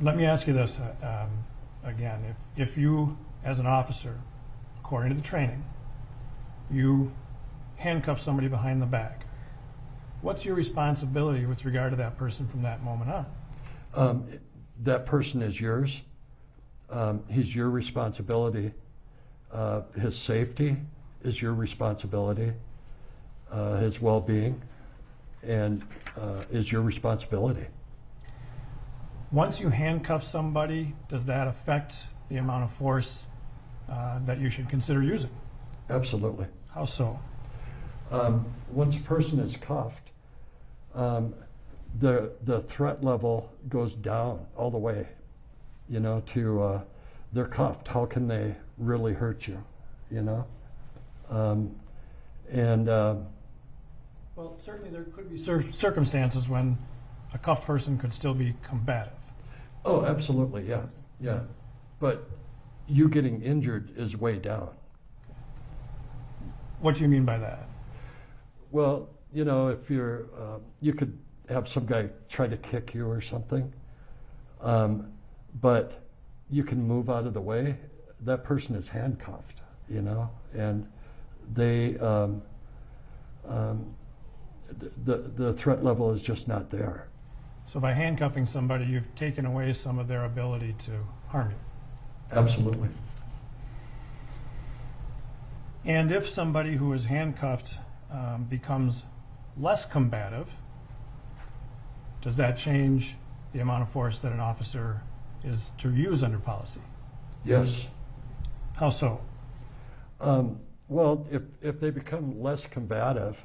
Let me ask you this again. If you, as an officer, according to the training, you handcuff somebody behind the back, what's your responsibility with regard to that person from that moment on? That person is yours. He's your responsibility. His safety is your responsibility. His well-being and is your responsibility. Once you handcuff somebody, does that affect the amount of force that you should consider using? Absolutely. How so? Once a person is cuffed, the threat level goes down all the way, you know, to they're cuffed. How can they really hurt you, you know? Well, certainly there could be circumstances when a cuffed person could still be combative. Oh, absolutely, yeah, yeah. But you getting injured is way down. What do you mean by that? Well, you know, if you're, you could have some guy try to kick you or something, but you can move out of the way. That person is handcuffed, you know, and they, the threat level is just not there. So by handcuffing somebody, you've taken away some of their ability to harm you. Absolutely. And if somebody who is handcuffed becomes less combative, does that change the amount of force that an officer is to use under policy? Yes. How so? Well, if they become less combative,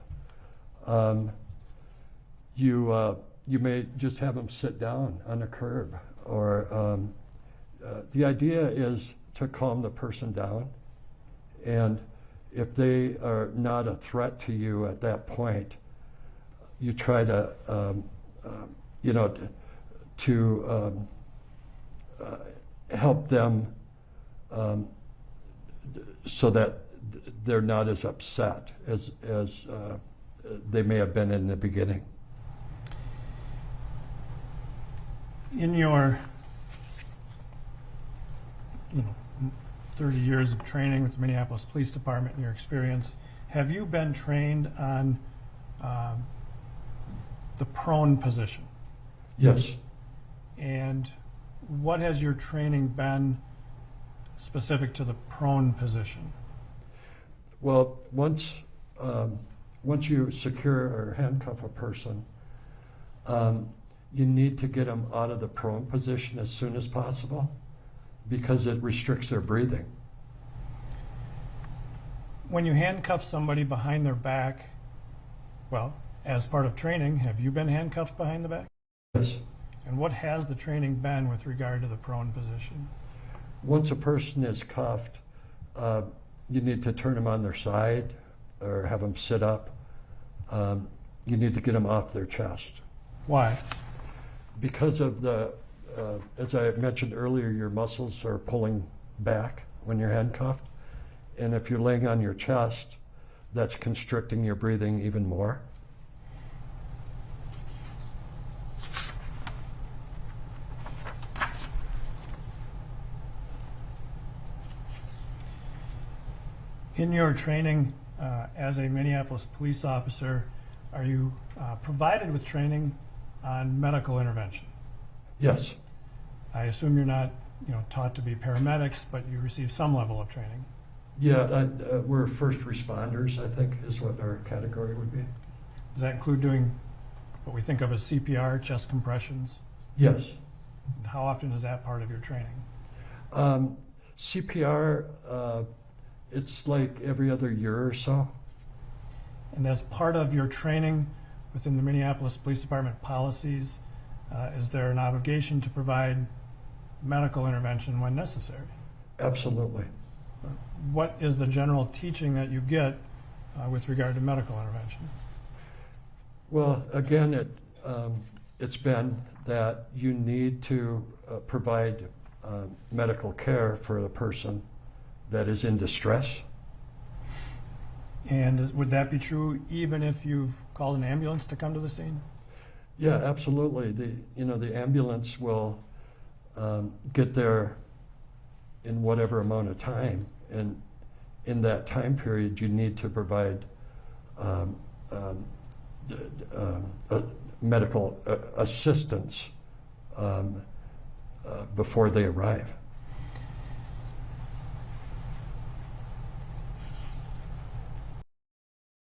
you may just have them sit down on a curb, or the idea is to calm the person down, and if they are not a threat to you at that point, you try to, you know, to help them so that they're not as upset as they may have been in the beginning. In your 30 years of training with the Minneapolis Police Department, in your experience, have you been trained on the prone position? Yes. And what has your training been specific to the prone position? Well, once you secure or handcuff a person, you need to get them out of the prone position as soon as possible because it restricts their breathing. When you handcuff somebody behind their back, well, as part of training, have you been handcuffed behind the back? Yes. And what has the training been with regard to the prone position? Once a person is cuffed, you need to turn them on their side or have them sit up. You need to get them off their chest. Why? Because of the, as I mentioned earlier, your muscles are pulling back when you're handcuffed. And if you're laying on your chest, that's constricting your breathing even more. In your training as a Minneapolis police officer, are you provided with training on medical intervention? Yes. I assume you're not, taught to be paramedics, but you receive some level of training. Yeah, we're first responders, I think, is what our category would be. Does that include doing what we think of as CPR, chest compressions? Yes. And how often is that part of your training? CPR, it's like every other year or so. And as part of your training within the Minneapolis Police Department policies, is there an obligation to provide medical intervention when necessary? Absolutely. What is the general teaching that you get with regard to medical intervention? Well, again, it's been that you need to provide medical care for the person that is in distress. And would that be true even if you've called an ambulance to come to the scene? Yeah, absolutely. The ambulance will get there in whatever amount of time, and in that time period, you need to provide medical assistance before they arrive.